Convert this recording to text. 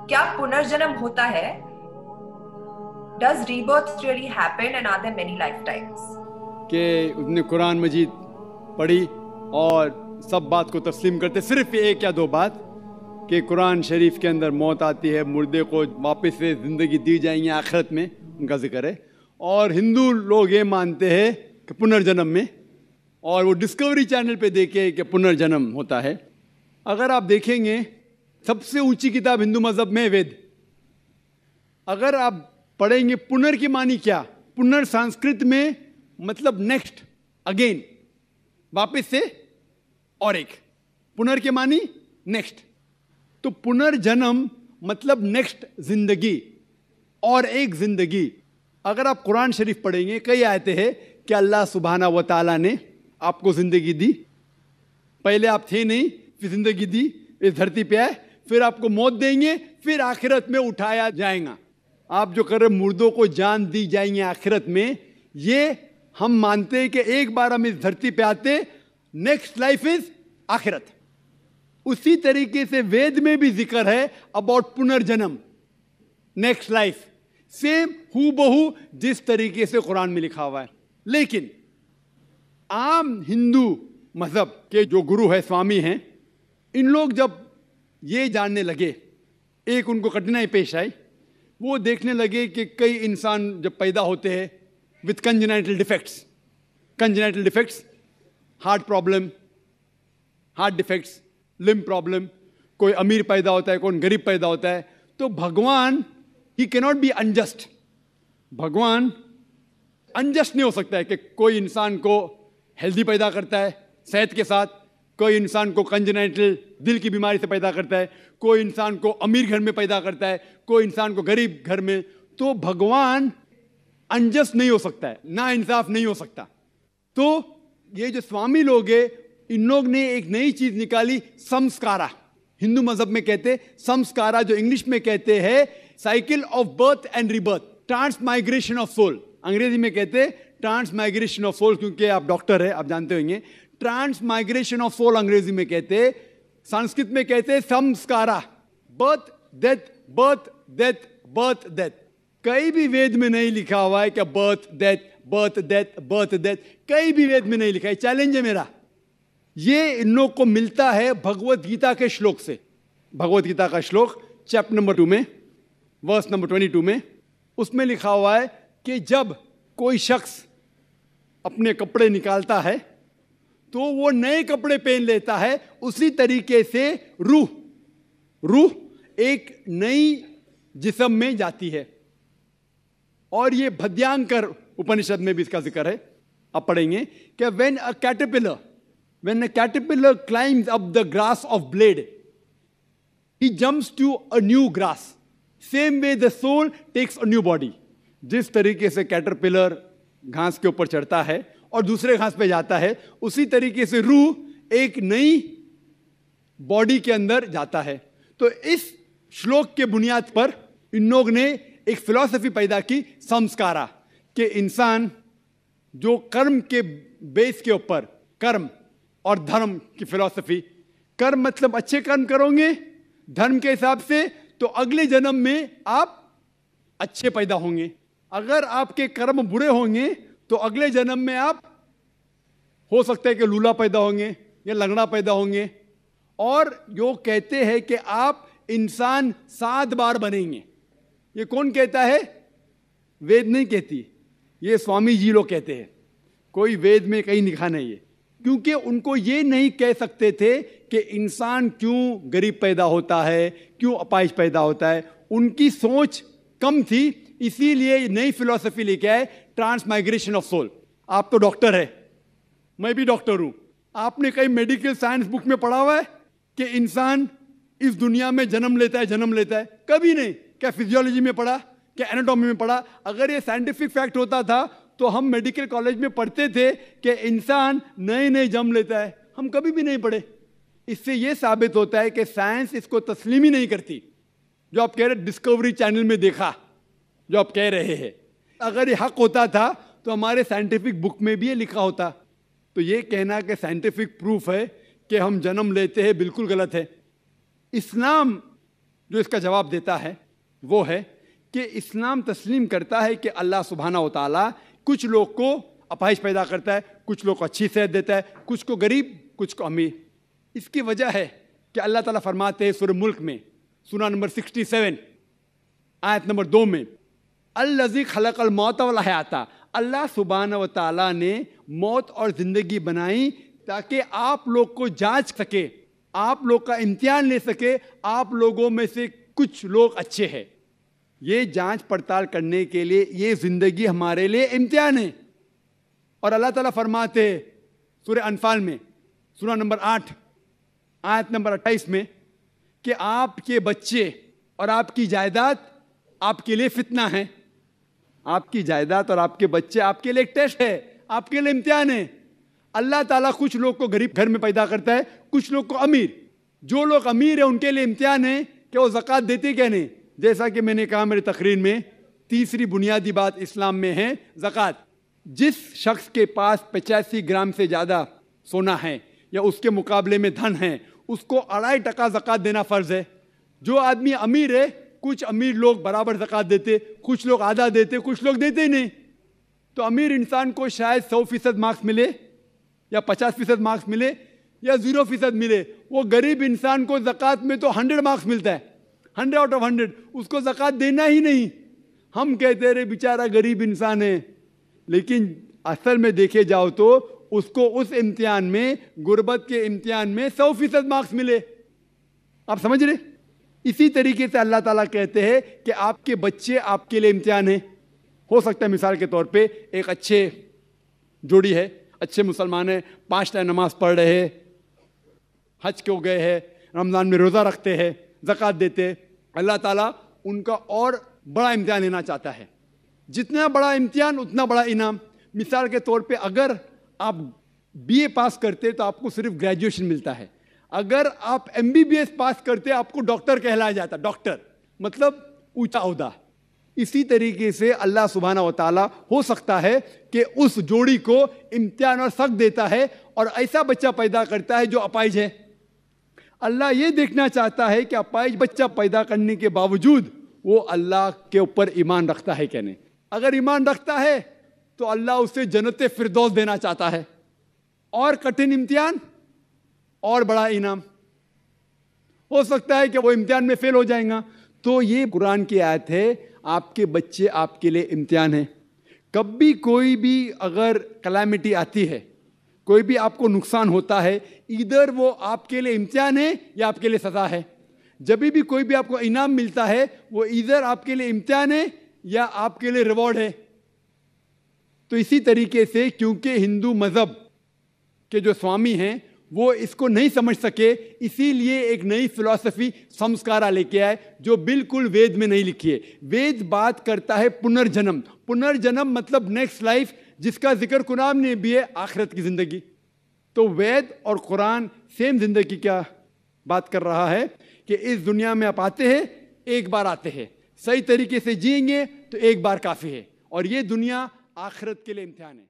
क्या पुनर्जन्म होता है? Does rebirth really happen and are there many lifetimes? कि उसने कुरान मजीद पढ़ी और सब बात को तस्लीम करते, सिर्फ एक या दो बात कि कुरान शरीफ के अंदर मौत आती है, मुर्दे को वापस से ज़िंदगी दी जाएंगी आखिरत में, उनका जिक्र है। और हिंदू लोग ये मानते हैं कि पुनर्जन्म में, और वो डिस्कवरी चैनल पे देखे कि पुनर्जन्म होता है। अगर आप देखेंगे सबसे ऊंची किताब हिंदू मज़हब में वेद, अगर आप पढ़ेंगे पुनर की मानी क्या, पुनर संस्कृत में मतलब नेक्स्ट, अगेन, वापस से, और एक, पुनर के मानी नेक्स्ट। तो पुनर्जन्म मतलब नेक्स्ट जिंदगी और एक जिंदगी। अगर आप कुरान शरीफ पढ़ेंगे, कई आयतें हैं कि अल्लाह सुब्हाना व तआला ने आपको जिंदगी दी, पहले आप थे नहीं, फिर जिंदगी दी, इस धरती पे आए, फिर आपको मौत देंगे, फिर आखिरत में उठाया जाएगा। आप जो कर रहे मुर्दों को जान दी जाएंगे आखिरत में, ये हम मानते हैं कि एक बार हम इस धरती पे आते, नेक्स्ट लाइफ इज आखिरत। उसी तरीके से वेद में भी जिक्र है अबाउट पुनर्जन्म, नेक्स्ट लाइफ, सेम हूबहू जिस तरीके से कुरान में लिखा हुआ है। लेकिन आम हिंदू मजहब के जो गुरु है, स्वामी हैं, इन लोग जब ये जानने लगे, एक उनको कठिनाई पेश आई, वो देखने लगे कि कई इंसान जब पैदा होते हैं with congenital defects, heart problem, heart defects, limb problem, कोई अमीर पैदा होता है, कौन गरीब पैदा होता है, तो भगवान ही कैनॉट बी अनजस्ट। भगवान अनजस्ट नहीं हो सकता है कि कोई इंसान को हेल्दी पैदा करता है सेहत के साथ, कोई इंसान को कंजेनाइटल दिल की बीमारी से पैदा करता है, कोई इंसान को अमीर घर में पैदा करता है, कोई इंसान को गरीब घर में। तो भगवान अनजस्ट नहीं हो सकता है, ना इंसाफ नहीं हो सकता। तो ये जो स्वामी लोग हैं, इन लोग ने एक नई चीज निकाली, संस्कारा। हिंदू मजहब में कहते संस्कारा, जो इंग्लिश में कहते हैं cycle of birth and rebirth, transmigration of soul. अंग्रेजी में कहते ट्रांसमाइग्रेशन ऑफ सोल, क्योंकि आप डॉक्टर है, आप जानते होंगे। ट्रांसमाइग्रेशन ऑफ सोल अंग्रेजी में कहते, संस्कृत में कहते संस्कारा, birth death, birth death, birth death. कहीं भी वेद में नहीं लिखा हुआ है कि birth death, birth death, birth death, कहीं भी वेद में नहीं लिखा है। चैलेंज है मेरा, ये इन लोग को मिलता है भगवत गीता के श्लोक से। भगवत गीता का श्लोक चैप्टर नंबर 2 में, वर्स नंबर 22 में, उसमें लिखा हुआ है कि जब कोई शख्स अपने कपड़े निकालता है तो वो नए कपड़े पहन लेता है, उसी तरीके से रूह एक नई जिस्म में जाती है। और ये भद्यांकर उपनिषद में भी इसका जिक्र है, आप पढ़ेंगे कि when a caterpillar climbs up the grass of blade, he jumps to a new grass. Same way the soul takes a new body. जिस तरीके से कैटरपिलर घास के ऊपर चढ़ता है और दूसरे घास पे जाता है, उसी तरीके से रूह एक नई बॉडी के अंदर जाता है। तो इस श्लोक के बुनियाद पर इन लोग ने एक फिलॉसफी पैदा की, संस्कारा, कि इंसान जो कर्म के बेस के ऊपर, कर्म और धर्म की फिलॉसफी, कर्म मतलब अच्छे कर्म करोगे धर्म के हिसाब से, तो अगले जन्म में आप अच्छे पैदा होंगे। अगर आपके कर्म बुरे होंगे तो अगले जन्म में आप हो सकता है कि लूला पैदा होंगे या लंगड़ा पैदा होंगे। और जो कहते हैं कि आप इंसान 7 बार बनेंगे, ये कौन कहता है? वेद नहीं कहती, ये स्वामी जी लोग कहते हैं। कोई वेद में कहीं लिखा नहीं है, क्योंकि उनको ये नहीं कह सकते थे कि इंसान क्यों गरीब पैदा होता है, क्यों अपाहिज पैदा होता है। उनकी सोच कम थी, इसीलिए नई फिलॉसफी लेके आए, ट्रांसमाइग्रेशन ऑफ सोल। आप तो डॉक्टर है, मैं भी डॉक्टर हूं। आपने कहीं मेडिकल साइंस बुक में पढ़ा हुआ है कि इंसान इस दुनिया में जन्म लेता है? कभी नहीं। क्या फिजियोलॉजी में पढ़ा, क्या एनाटॉमी में पढ़ा? अगर ये साइंटिफिक फैक्ट होता था तो हम मेडिकल कॉलेज में पढ़ते थे कि इंसान नए जन्म लेता है। हम कभी भी नहीं पढ़े। इससे यह साबित होता है कि साइंस इसको तस्लीम ही नहीं करती। जो आप कह रहे डिस्कवरी चैनल में देखा, जो आप कह रहे हैं, अगर ये हक होता था तो हमारे साइंटिफिक बुक में भी ये लिखा होता। तो ये कहना कि साइंटिफिक प्रूफ है कि हम जन्म लेते हैं, बिल्कुल गलत है। इस्लाम जो इसका जवाब देता है वो है कि इस्लाम तस्लीम करता है कि अल्लाह सुब्हाना व तआला कुछ लोग को अपाहिज पैदा करता है, कुछ लोग को अच्छी सेहत देता है, कुछ को गरीब, कुछ को अमीर। इसकी वजह है कि अल्लाह ताला फरमाते हैं सूरह मुल्क में, सूरा नंबर 67 आयत नंबर 2 में, अल्लज़ी खलक़ल मौत वल हयाता, अल्लाह सुब्हाना व तआला ने मौत और ज़िंदगी बनाई ताकि आप लोग को जांच सके, आप लोग का इम्तिहान ले सके, आप लोगों में से कुछ लोग अच्छे हैं। ये जांच पड़ताल करने के लिए ये ज़िंदगी हमारे लिए इम्तिहान है। और अल्लाह ताला फरमाते सूरह अनफाल में सूरा नंबर 8 आयत नंबर 28 में कि आपके बच्चे और आपकी जायदाद आपके लिए फितना है। आपकी जायदाद और आपके बच्चे आपके लिए एक टेस्ट है, आपके लिए इम्तिहान है। अल्लाह ताला कुछ लोग को गरीब घर में पैदा करता है, कुछ लोग को अमीर। जो लोग अमीर है उनके लिए इम्तिहान है कि वो ज़कात देते क्या नहीं। जैसा कि मैंने कहा मेरी तकरीर में, तीसरी बुनियादी बात इस्लाम में है ज़कात। जिस शख्स के पास 85 ग्राम से ज़्यादा सोना है या उसके मुकाबले में धन है, उसको 2.5% ज़कात देना फ़र्ज़ है। जो आदमी अमीर है, कुछ अमीर लोग बराबर ज़कात देते, कुछ लोग आधा देते, कुछ लोग देते ही नहीं। तो अमीर इंसान को शायद 100% मार्क्स मिले या 50% मार्क्स मिले या 0% मिले। वो गरीब इंसान को ज़कात में तो 100 मार्क्स मिलता है, 100 आउट ऑफ 100। उसको ज़कात देना ही नहीं। हम कहते रहे बेचारा गरीब इंसान है, लेकिन असल में देखे जाओ तो उसको उस इम्तिहान में, गुर्बत के इम्तिहान में 100% मार्क्स मिले। आप समझ रहे? इसी तरीके से अल्लाह ताला कहते हैं कि आपके बच्चे आपके लिए इम्तिहान है। हो सकता है मिसाल के तौर पे एक अच्छे जोड़ी है, अच्छे मुसलमान है, 5 टाइम नमाज पढ़ रहे हैं, हज को गए हैं, रमज़ान में रोज़ा रखते हैं, ज़कात देते हैं। अल्लाह ताला उनका और बड़ा इम्तिहान लेना चाहता है। जितना बड़ा इम्तिहान उतना बड़ा इनाम। मिसाल के तौर पे अगर आप BA पास करते तो आपको सिर्फ ग्रेजुएशन मिलता है। अगर आप MBBS पास करते आपको डॉक्टर कहलाया जाता। डॉक्टर मतलब ऊंचा ओहदा। इसी तरीके से अल्लाह सुब्हाना व तआला हो सकता है कि उस जोड़ी को इम्तिहान और सख्त देता है और ऐसा बच्चा पैदा करता है जो अपाहिज है। अल्लाह ये देखना चाहता है कि अपाहिज बच्चा पैदा करने के बावजूद वो अल्लाह के ऊपर ईमान रखता है क्या नहीं। अगर ईमान रखता है तो अल्लाह उसे जन्नत फिरदौस देना चाहता है। और कठिन इम्तिहान और बड़ा इनाम। हो सकता है कि वो इम्तिहान में फेल हो जाएगा। तो ये कुरान की आयत है, आपके बच्चे आपके लिए इम्तिहान है। कभी कोई भी अगर कलामिटी आती है, कोई भी आपको नुकसान होता है, इधर वो आपके लिए इम्तिहान है या आपके लिए सज़ा है। जब भी कोई भी आपको इनाम मिलता है, वो इधर आपके लिए इम्तिहान है या आपके लिए रिवॉर्ड है। तो इसी तरीके से क्योंकि हिंदू मज़हब के जो स्वामी हैं वो इसको नहीं समझ सके, इसीलिए एक नई फिलॉसफी संस्कारा लेके आए जो बिल्कुल वेद में नहीं लिखी है। वेद बात करता है पुनर्जन्म। पुनर्जन्म मतलब नेक्स्ट लाइफ, जिसका जिक्र कुरान में भी है, आखिरत की जिंदगी। तो वेद और कुरान सेम जिंदगी क्या बात कर रहा है कि इस दुनिया में आप आते हैं, एक बार आते हैं, सही तरीके से जिएंगे तो एक बार काफ़ी है, और ये दुनिया आखिरत के लिए इम्तिहान है।